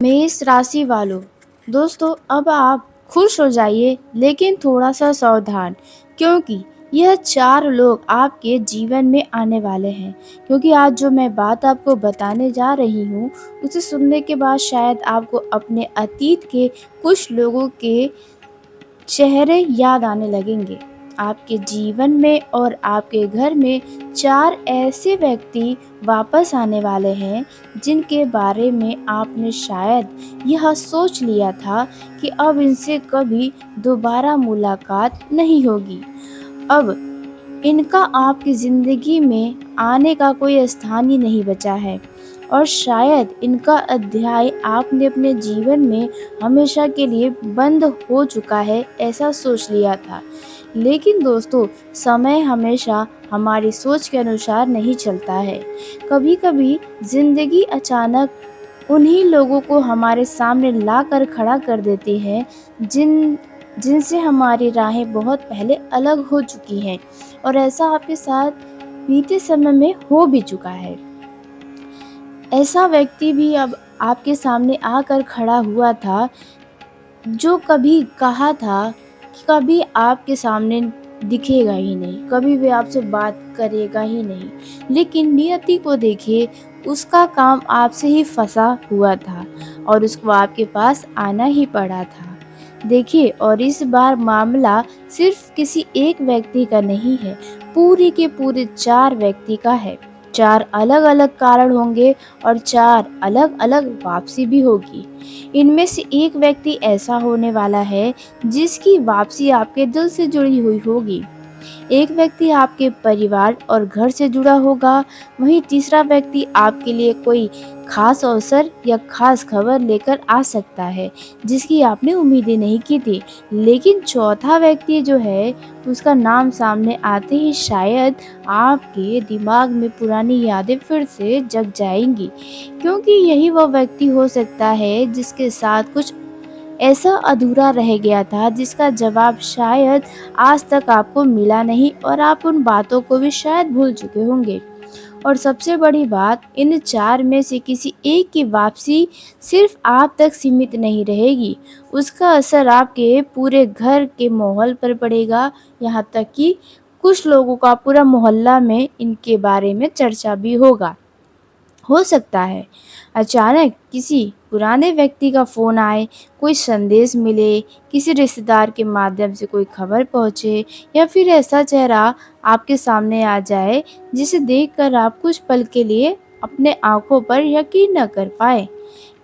मेष राशि वालों, दोस्तों अब आप खुश हो जाइए लेकिन थोड़ा सा सावधान, क्योंकि यह चार लोग आपके जीवन में आने वाले हैं। क्योंकि आज जो मैं बात आपको बताने जा रही हूँ उसे सुनने के बाद शायद आपको अपने अतीत के कुछ लोगों के चेहरे याद आने लगेंगे। आपके जीवन में और आपके घर में चार ऐसे व्यक्ति वापस आने वाले हैं जिनके बारे में आपने शायद यह सोच लिया था कि अब इनसे कभी दोबारा मुलाकात नहीं होगी। अब इनका आपकी ज़िंदगी में आने का कोई स्थान ही नहीं बचा है और शायद इनका अध्याय आपने अपने जीवन में हमेशा के लिए बंद हो चुका है, ऐसा सोच लिया था। लेकिन दोस्तों, समय हमेशा हमारी सोच के अनुसार नहीं चलता है। कभी-कभी ज़िंदगी अचानक उन्हीं लोगों को हमारे सामने लाकर खड़ा कर देती है जिनसे हमारी राहें बहुत पहले अलग हो चुकी हैं और ऐसा आपके साथ बीते समय में हो भी चुका है। ऐसा व्यक्ति भी अब आपके सामने आकर खड़ा हुआ था जो कभी कहा था कि कभी आपके सामने दिखेगा ही नहीं, कभी भी आपसे बात करेगा ही नहीं। लेकिन नियति को देखिए, उसका काम आपसे ही फंसा हुआ था और उसको आपके पास आना ही पड़ा था। देखिए, और इस बार मामला सिर्फ किसी एक व्यक्ति का नहीं है, पूरे के पूरे चार व्यक्ति का है। चार अलग अलग कारण होंगे और चार अलग अलग वापसी भी होगी। इनमें से एक व्यक्ति ऐसा होने वाला है जिसकी वापसी आपके दिल से जुड़ी हुई होगी। एक व्यक्ति आपके परिवार और घर से जुड़ा होगा, वहीं तीसरा व्यक्ति आपके लिए कोई खास अवसर या खास खबर लेकर आ सकता है जिसकी आपने उम्मीदें नहीं की थी। लेकिन चौथा व्यक्ति जो है, उसका नाम सामने आते ही शायद आपके दिमाग में पुरानी यादें फिर से जग जाएंगी, क्योंकि यही वह व्यक्ति हो सकता है जिसके साथ कुछ ऐसा अधूरा रह गया था जिसका जवाब शायद आज तक आपको मिला नहीं और आप उन बातों को भी शायद भूल चुके होंगे। और सबसे बड़ी बात, इन चार में से किसी एक की वापसी सिर्फ आप तक सीमित नहीं रहेगी, उसका असर आपके पूरे घर के माहौल पर पड़ेगा। यहाँ तक कि कुछ लोगों का पूरा मोहल्ला में इनके बारे में चर्चा भी होगा। हो सकता है अचानक किसी पुराने व्यक्ति का फ़ोन आए, कोई संदेश मिले, किसी रिश्तेदार के माध्यम से कोई खबर पहुँचे या फिर ऐसा चेहरा आपके सामने आ जाए जिसे देखकर आप कुछ पल के लिए अपने आँखों पर यकीन न कर पाए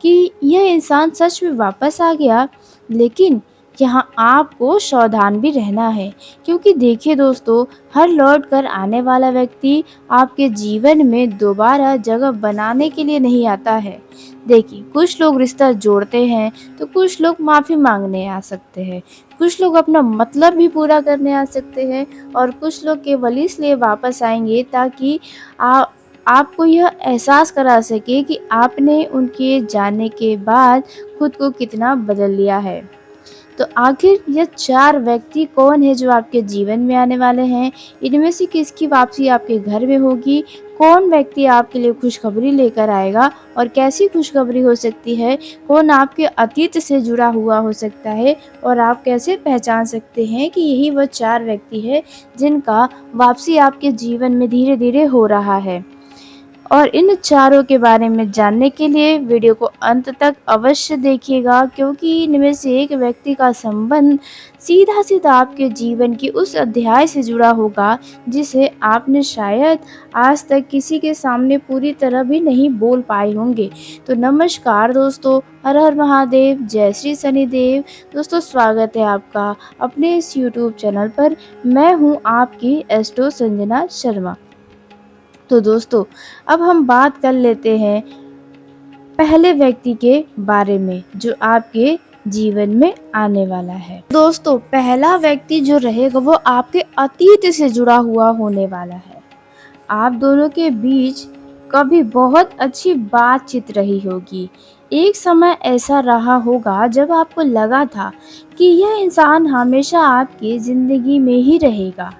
कि यह इंसान सच में वापस आ गया। लेकिन यहाँ आपको सावधान भी रहना है, क्योंकि देखिए दोस्तों, हर लौट कर आने वाला व्यक्ति आपके जीवन में दोबारा जगह बनाने के लिए नहीं आता है। देखिए, कुछ लोग रिश्ता जोड़ते हैं तो कुछ लोग माफ़ी मांगने आ सकते हैं, कुछ लोग अपना मतलब भी पूरा करने आ सकते हैं और कुछ लोग केवल इसलिए वापस आएंगे ताकि आ आपको यह एहसास करा सके कि आपने उनके जाने के बाद खुद को कितना बदल लिया है। तो आखिर यह चार व्यक्ति कौन है जो आपके जीवन में आने वाले हैं? इनमें से किसकी वापसी आपके घर में होगी? कौन व्यक्ति आपके लिए खुशखबरी लेकर आएगा और कैसी खुशखबरी हो सकती है? कौन आपके अतीत से जुड़ा हुआ हो सकता है और आप कैसे पहचान सकते हैं कि यही वह चार व्यक्ति है जिनका वापसी आपके जीवन में धीरे-धीरे हो रहा है? और इन चारों के बारे में जानने के लिए वीडियो को अंत तक अवश्य देखिएगा, क्योंकि इनमें से एक व्यक्ति का संबंध सीधा-सीधा आपके जीवन की उस अध्याय से जुड़ा होगा जिसे आपने शायद आज तक किसी के सामने पूरी तरह भी नहीं बोल पाए होंगे। तो नमस्कार दोस्तों, हर हर महादेव, जय श्री शनिदेव। दोस्तों, स्वागत है आपका अपने इस यूट्यूब चैनल पर। मैं हूँ आपकी एस्ट्रो संजना शर्मा। तो दोस्तों, अब हम बात कर लेते हैं पहले व्यक्ति के बारे में जो आपके जीवन में आने वाला है। दोस्तों, पहला व्यक्ति जो रहेगा वो आपके अतीत से जुड़ा हुआ होने वाला है। आप दोनों के बीच कभी बहुत अच्छी बातचीत रही होगी। एक समय ऐसा रहा होगा जब आपको लगा था कि यह इंसान हमेशा आपकी ज़िंदगी में ही रहेगा,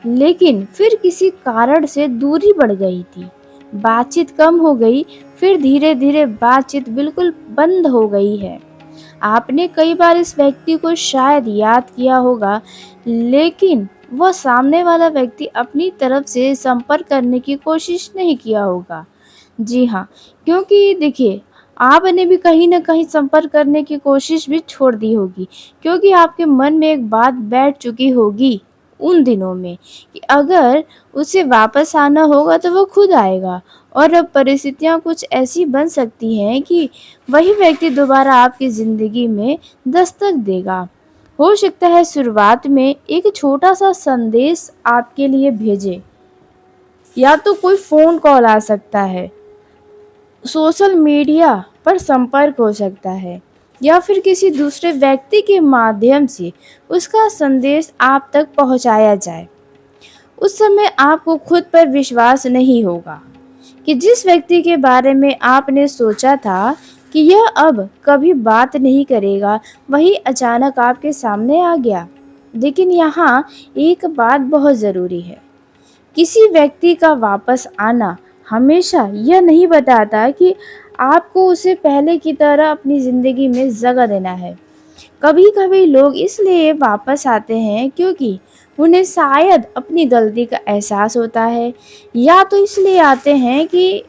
लेकिन फिर किसी कारण से दूरी बढ़ गई थी। बातचीत कम हो गई, फिर धीरे-धीरे बातचीत बिल्कुल बंद हो गई है। आपने कई बार इस व्यक्ति को शायद याद किया होगा, लेकिन वह सामने वाला व्यक्ति अपनी तरफ से संपर्क करने की कोशिश नहीं किया होगा। जी हाँ, क्योंकि देखिए, आपने भी कहीं न कहीं संपर्क करने की कोशिश भी छोड़ दी होगी, क्योंकि आपके मन में एक बात बैठ चुकी होगी उन दिनों में कि अगर उसे वापस आना होगा तो वो खुद आएगा, और अब परिस्थितियाँ कुछ ऐसी बन सकती हैं कि वही व्यक्ति दोबारा आपकी ज़िंदगी में दस्तक देगा। हो सकता है शुरुआत में एक छोटा-सा संदेश आपके लिए भेजे, या तो कोई फ़ोन कॉल आ सकता है, सोशल मीडिया पर संपर्क हो सकता है, या फिर किसी दूसरे व्यक्ति के माध्यम से उसका संदेश आप तक पहुंचाया जाए। उस समय आपको खुद पर विश्वास नहीं होगा कि जिस व्यक्ति के बारे में आपने सोचा था कि यह अब कभी बात नहीं करेगा, वही अचानक आपके सामने आ गया। लेकिन यहाँ एक बात बहुत ज़रूरी है, किसी व्यक्ति का वापस आना हमेशा यह नहीं बताता कि आपको उसे पहले की तरह अपनी ज़िंदगी में जगह देना है। कभी-कभी लोग इसलिए वापस आते हैं क्योंकि उन्हें शायद अपनी गलती का एहसास होता है, या तो इसलिए आते हैं कि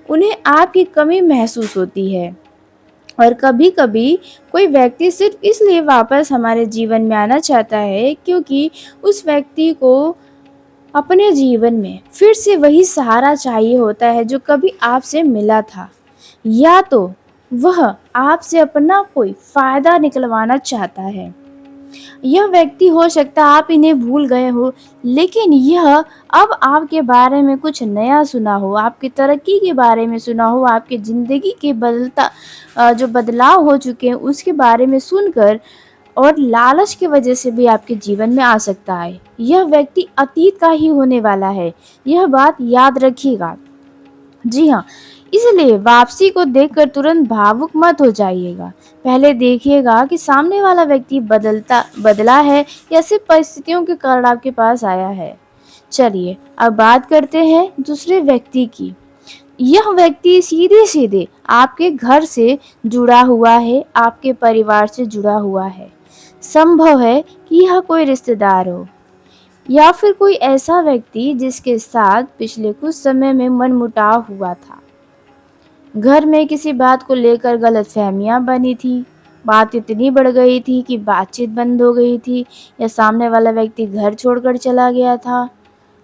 उन्हें आपकी कमी महसूस होती है। और कभी-कभी कोई व्यक्ति सिर्फ इसलिए वापस हमारे जीवन में आना चाहता है क्योंकि उस व्यक्ति को अपने जीवन में फिर से वही सहारा चाहिए होता है जो कभी आपसे मिला था, या तो वह आपसे अपना कोई फायदा निकलवाना चाहता है। यह व्यक्ति हो सकता है आप इन्हें भूल गए हो, लेकिन यह अब आपके बारे में कुछ नया सुना हो, आपकी तरक्की के बारे में सुना हो, आपकी ज़िंदगी के जो बदलाव हो चुके हैं उसके बारे में सुनकर, और लालच की वजह से भी आपके जीवन में आ सकता है। यह व्यक्ति अतीत का ही होने वाला है, यह बात याद रखिएगा। जी हाँ, इसलिए वापसी को देखकर तुरंत भावुक मत हो जाइएगा। पहले देखिएगा कि सामने वाला व्यक्ति बदला है या सिर्फ परिस्थितियों के कारण आपके पास आया है। चलिए, अब बात करते हैं दूसरे व्यक्ति की। यह व्यक्ति सीधे-सीधे आपके घर से जुड़ा हुआ है, आपके परिवार से जुड़ा हुआ है। संभव है कि यह कोई रिश्तेदार हो, या फिर कोई ऐसा व्यक्ति जिसके साथ पिछले कुछ समय में मनमुटाव हुआ था। घर में किसी बात को लेकर गलतफहमियां बनी थी, बात इतनी बढ़ गई थी कि बातचीत बंद हो गई थी, या सामने वाला व्यक्ति घर छोड़कर चला गया था।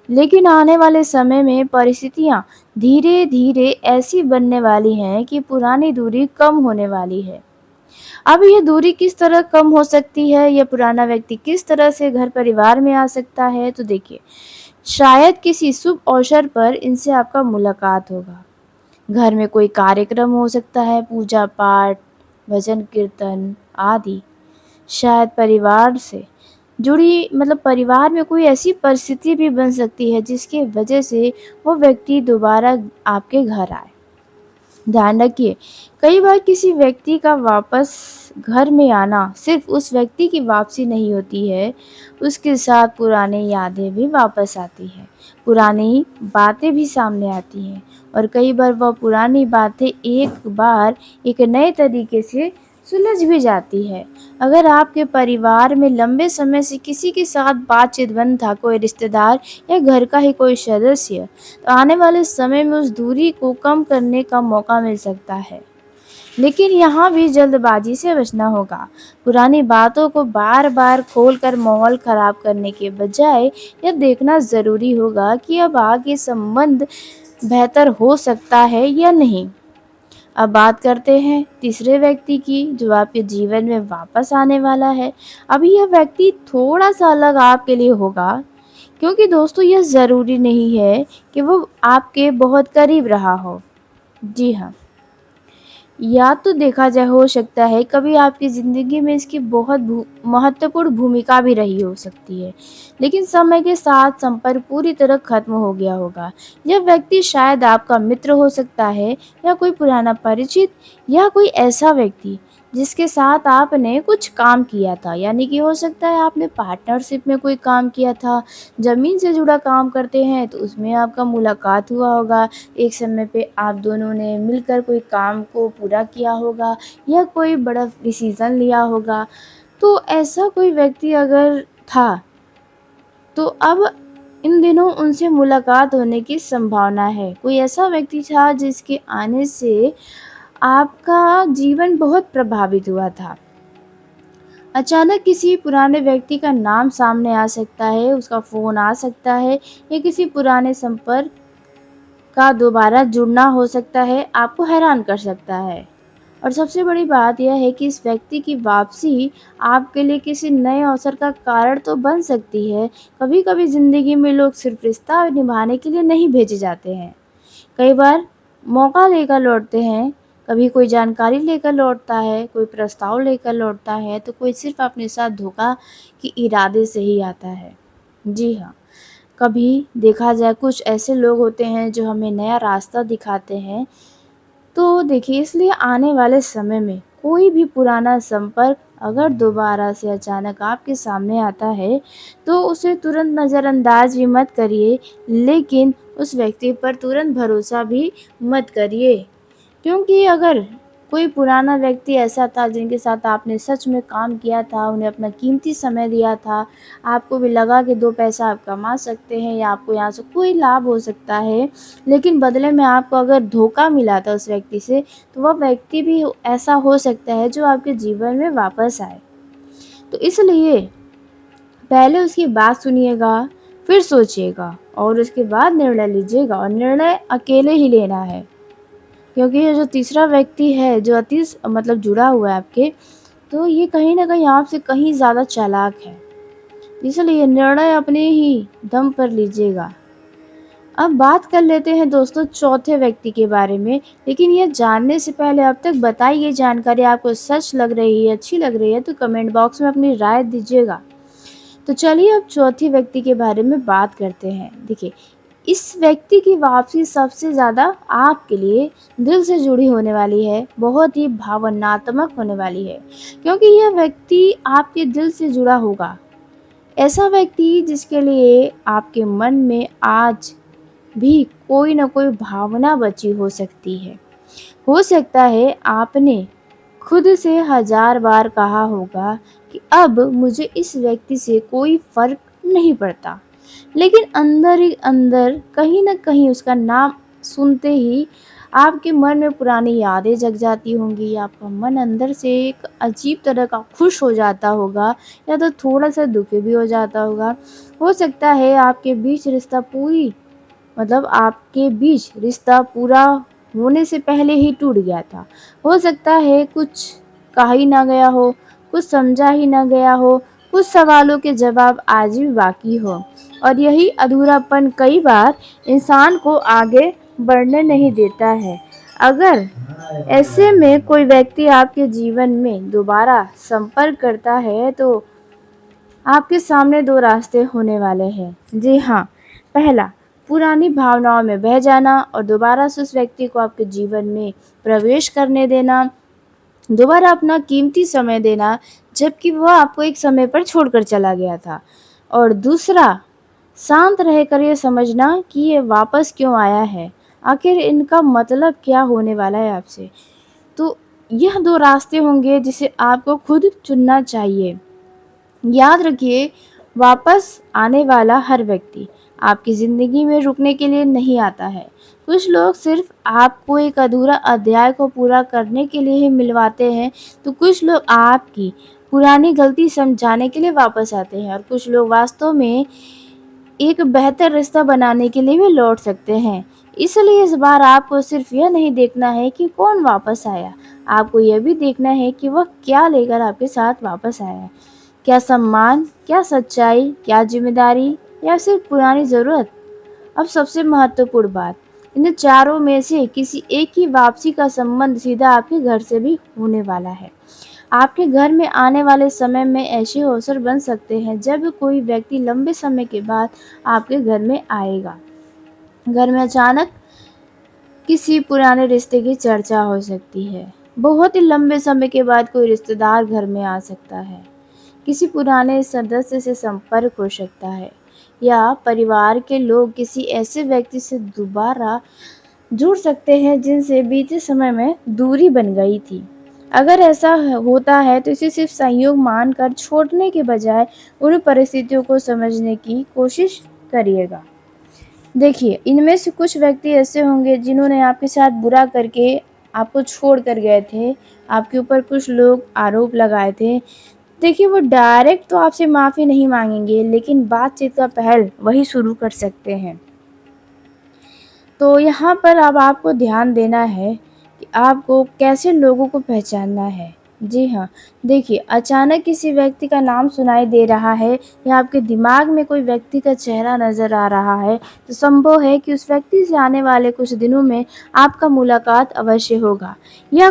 लेकिन आने वाले समय में परिस्थितियां धीरे-धीरे ऐसी बनने वाली हैं कि पुरानी दूरी कम होने वाली है। अब ये दूरी किस तरह कम हो सकती है, या पुराना व्यक्ति किस तरह से घर परिवार में आ सकता है, तो देखिए, शायद किसी शुभ अवसर पर इनसे आपका मुलाकात होगा। घर में कोई कार्यक्रम हो सकता है, पूजा पाठ, भजन कीर्तन आदि। शायद परिवार से जुड़ी परिवार में कोई ऐसी परिस्थिति भी बन सकती है जिसकी वजह से वो व्यक्ति दोबारा आपके घर आए। ध्यान रखिए, कई बार किसी व्यक्ति का वापस घर में आना सिर्फ उस व्यक्ति की वापसी नहीं होती है, उसके साथ पुरानी यादें भी वापस आती हैं, पुरानी बातें भी सामने आती हैं, और कई बार वह पुरानी बातें एक बार एक नए तरीके से सुलझ भी जाती है। अगर आपके परिवार में लंबे समय से किसी के साथ बातचीत बंद था, कोई रिश्तेदार या घर का ही कोई सदस्य, तो आने वाले समय में उस दूरी को कम करने का मौका मिल सकता है। लेकिन यहाँ भी जल्दबाजी से बचना होगा। पुरानी बातों को बार-बार खोलकर माहौल खराब करने के बजाय यह देखना ज़रूरी होगा कि अब आगे संबंध बेहतर हो सकता है या नहीं। अब बात करते हैं तीसरे व्यक्ति की जो आपके जीवन में वापस आने वाला है। अब यह व्यक्ति थोड़ा-सा अलग आपके लिए होगा, क्योंकि दोस्तों यह ज़रूरी नहीं है कि वो आपके बहुत करीब रहा हो। जी हाँ, या तो देखा जाए हो सकता है कभी आपकी ज़िंदगी में इसकी बहुत महत्वपूर्ण भूमिका भी रही हो सकती है, लेकिन समय के साथ संपर्क पूरी तरह खत्म हो गया होगा। यह व्यक्ति शायद आपका मित्र हो सकता है, या कोई पुराना परिचित, या कोई ऐसा व्यक्ति जिसके साथ आपने कुछ काम किया था, यानी कि हो सकता है आपने पार्टनरशिप में कोई काम किया था, ज़मीन से जुड़ा काम करते हैं तो उसमें आपका मुलाकात हुआ होगा, एक समय पे आप दोनों ने मिलकर कोई काम को पूरा किया होगा या कोई बड़ा डिसीज़न लिया होगा। तो ऐसा कोई व्यक्ति अगर था, तो अब इन दिनों उनसे मुलाकात होने की संभावना है। कोई ऐसा व्यक्ति था जिसके आने से आपका जीवन बहुत प्रभावित हुआ था। अचानक किसी पुराने व्यक्ति का नाम सामने आ सकता है, उसका फ़ोन आ सकता है या किसी पुराने संपर्क का दोबारा जुड़ना हो सकता है, आपको हैरान कर सकता है। और सबसे बड़ी बात यह है कि इस व्यक्ति की वापसी आपके लिए किसी नए अवसर का कारण तो बन सकती है। कभी-कभी ज़िंदगी में लोग सिर्फ़ रिश्ता निभाने के लिए नहीं भेजे जाते हैं। कई बार मौका लेकर लौटते हैं, कभी कोई जानकारी लेकर लौटता है, कोई प्रस्ताव लेकर लौटता है, तो कोई सिर्फ़ अपने साथ धोखा के इरादे से ही आता है। जी हाँ, कभी देखा जाए कुछ ऐसे लोग होते हैं जो हमें नया रास्ता दिखाते हैं। तो देखिए, इसलिए आने वाले समय में कोई भी पुराना संपर्क अगर दोबारा से अचानक आपके सामने आता है, तो उसे तुरंत नज़रअंदाज भी मत करिए, लेकिन उस व्यक्ति पर तुरंत भरोसा भी मत करिए। क्योंकि अगर कोई पुराना व्यक्ति ऐसा था जिनके साथ आपने सच में काम किया था, उन्हें अपना कीमती समय दिया था, आपको भी लगा कि 2 पैसा आप कमा सकते हैं या आपको यहाँ से कोई लाभ हो सकता है, लेकिन बदले में आपको अगर धोखा मिला था उस व्यक्ति से, तो वह व्यक्ति भी ऐसा हो सकता है जो आपके जीवन में वापस आए। तो इसलिए पहले उसकी बात सुनिएगा, फिर सोचिएगा और उसके बाद निर्णय लीजिएगा, और निर्णय अकेले ही लेना है। क्योंकि ये जो तीसरा व्यक्ति है जो मतलब जुड़ा हुआ है आपके, तो ये कहीं न कहीं आपसे कहीं ज़्यादा चालाक है। इसलिए निर्णय अपने ही दम पर लीजिएगा। अब बात कर लेते हैं दोस्तों चौथे व्यक्ति के बारे में, लेकिन ये जानने से पहले अब तक बताई गई जानकारी आपको सच लग रही है, अच्छी लग रही है, तो कमेंट बॉक्स में अपनी राय दीजिएगा। तो चलिए अब चौथे व्यक्ति के बारे में बात करते हैं। देखिए, इस व्यक्ति की वापसी सबसे ज़्यादा आपके लिए दिल से जुड़ी होने वाली है, बहुत ही भावनात्मक होने वाली है, क्योंकि यह व्यक्ति आपके दिल से जुड़ा होगा। ऐसा व्यक्ति जिसके लिए आपके मन में आज भी कोई न कोई भावना बची हो सकती है। हो सकता है आपने खुद से हज़ार बार कहा होगा कि अब मुझे इस व्यक्ति से कोई फ़र्क नहीं पड़ता। लेकिन अंदर ही अंदर कहीं न कहीं उसका नाम सुनते ही आपके मन में पुरानी यादें जग जाती होंगी, आपका मन अंदर से एक अजीब तरह का खुश हो जाता होगा या तो थोड़ा-सा दुखी भी हो जाता होगा। हो सकता है आपके बीच रिश्ता पूरा होने से पहले ही टूट गया था। हो सकता है कुछ कहा ही ना गया हो, कुछ समझा ही ना गया हो, कुछ सवालों के जवाब आज भी बाकी हो, और यही अधूरापन कई बार इंसान को आगे बढ़ने नहीं देता है। अगर ऐसे में कोई व्यक्ति आपके जीवन में दोबारा संपर्क करता है, तो आपके सामने 2 रास्ते होने वाले हैं। जी हाँ, पहला, पुरानी भावनाओं में बह जाना और दोबारा से उस व्यक्ति को आपके जीवन में प्रवेश करने देना, दोबारा अपना कीमती समय देना, जबकि वह आपको एक समय पर छोड़कर चला गया था। और दूसरा, शांत रहकर ये समझना कि ये वापस क्यों आया है, आखिर इनका मतलब क्या होने वाला है आपसे। तो यह 2 रास्ते होंगे जिसे आपको खुद चुनना चाहिए। याद रखिए, वापस आने वाला हर व्यक्ति आपकी ज़िंदगी में रुकने के लिए नहीं आता है। कुछ लोग सिर्फ़ आपको एक अधूरा अध्याय को पूरा करने के लिए ही मिलवाते हैं, तो कुछ लोग आपकी पुरानी गलती समझाने के लिए वापस आते हैं, और कुछ लोग वास्तव में एक बेहतर रिश्ता बनाने के लिए भी लौट सकते हैं। इसलिए इस बार आपको सिर्फ़ यह नहीं देखना है कि कौन वापस आया, आपको यह भी देखना है कि वह क्या लेकर आपके साथ वापस आया। क्या सम्मान, क्या सच्चाई, क्या ज़िम्मेदारी, या सिर्फ़ पुरानी ज़रूरत? अब सबसे महत्वपूर्ण बात, इन चारों में से किसी एक की वापसी का संबंध सीधा आपके घर से भी होने वाला है। आपके घर में आने वाले समय में ऐसे अवसर बन सकते हैं जब कोई व्यक्ति लंबे समय के बाद आपके घर में आएगा। घर में अचानक किसी पुराने रिश्ते की चर्चा हो सकती है, बहुत ही लंबे समय के बाद कोई रिश्तेदार घर में आ सकता है, किसी पुराने सदस्य से संपर्क हो सकता है, या परिवार के लोग किसी ऐसे व्यक्ति से दोबारा जुड़ सकते हैं जिनसे बीते समय में दूरी बन गई थी। अगर ऐसा होता है तो इसे सिर्फ संयोग मानकर छोड़ने के बजाय उन परिस्थितियों को समझने की कोशिश करिएगा। देखिए, इनमें से कुछ व्यक्ति ऐसे होंगे जिन्होंने आपके साथ बुरा करके आपको छोड़ कर गए थे, आपके ऊपर कुछ लोग आरोप लगाए थे। देखिए, वो डायरेक्ट तो आपसे माफ़ी नहीं माँगेंगे, लेकिन बातचीत का पहल वही शुरू कर सकते हैं। तो यहाँ पर अब आपको ध्यान देना है कि आपको कैसे लोगों को पहचानना है। जी हाँ, देखिए, अचानक किसी व्यक्ति का नाम सुनाई दे रहा है या आपके दिमाग में कोई व्यक्ति का चेहरा नज़र आ रहा है, तो संभव है कि उस व्यक्ति से आने वाले कुछ दिनों में आपका मुलाकात अवश्य होगा, या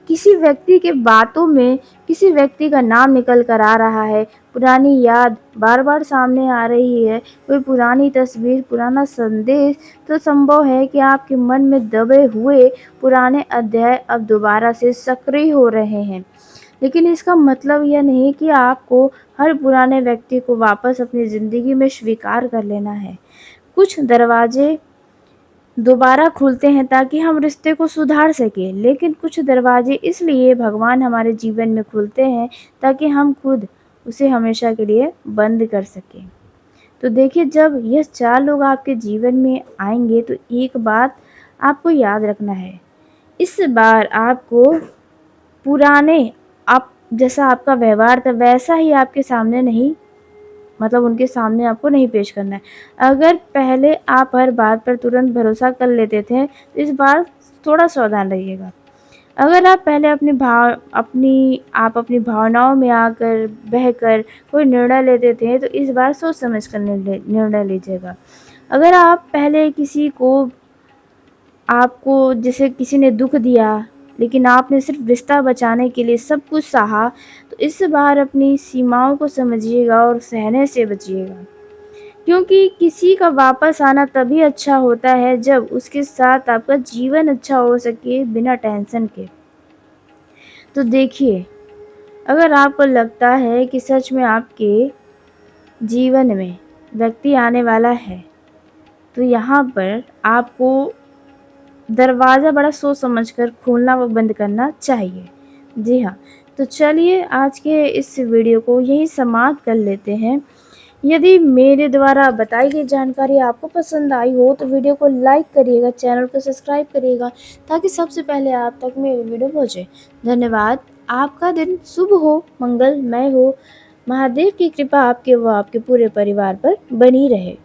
किसी व्यक्ति के बातों में किसी व्यक्ति का नाम निकल कर आ रहा है, पुरानी याद बार-बार सामने आ रही है, कोई पुरानी तस्वीर, पुराना संदेश, तो संभव है कि आपके मन में दबे हुए पुराने अध्याय अब दोबारा से सक्रिय हो रहे हैं। लेकिन इसका मतलब यह नहीं कि आपको हर पुराने व्यक्ति को वापस अपनी ज़िंदगी में स्वीकार कर लेना है। कुछ दरवाजे दोबारा खुलते हैं ताकि हम रिश्ते को सुधार सकें, लेकिन कुछ दरवाजे इसलिए भगवान हमारे जीवन में खुलते हैं ताकि हम खुद उसे हमेशा के लिए बंद कर सकें। तो देखिए, जब ये 4 लोग आपके जीवन में आएँगे तो एक बात आपको याद रखना है, इस बार आपको पुराने आप जैसा आपका व्यवहार था वैसा ही आपके सामने नहीं, मतलब उनके सामने आपको नहीं पेश करना है। अगर पहले आप हर बात पर तुरंत भरोसा कर लेते थे, तो इस बार थोड़ा सावधान रहिएगा। अगर आप पहले अपनी भावनाओं में आकर, बहकर कोई निर्णय लेते थे, तो इस बार सोच समझ कर निर्णय लीजिएगा। अगर आप पहले किसी को आपको जैसे किसी ने दुःख दिया, लेकिन आपने सिर्फ़ रिश्ता बचाने के लिए सब कुछ सहा, तो इस बार अपनी सीमाओं को समझिएगा और सहने से बचिएगा। क्योंकि किसी का वापस आना तभी अच्छा होता है जब उसके साथ आपका जीवन अच्छा हो सके बिना टेंशन के। तो देखिए, अगर आपको लगता है कि सच में आपके जीवन में व्यक्ति आने वाला है, तो यहाँ पर आपको दरवाज़ा बड़ा सोच समझ कर खोलना व बंद करना चाहिए। जी हाँ, तो चलिए आज के इस वीडियो को यहीं समाप्त कर लेते हैं। यदि मेरे द्वारा बताई गई जानकारी आपको पसंद आई हो तो वीडियो को लाइक करिएगा, चैनल को सब्सक्राइब करिएगा ताकि सबसे पहले आप तक मेरी वीडियो पहुँचे। धन्यवाद। आपका दिन शुभ हो, मंगलमय हो। महादेव की कृपा आपके व आपके पूरे परिवार पर बनी रहे।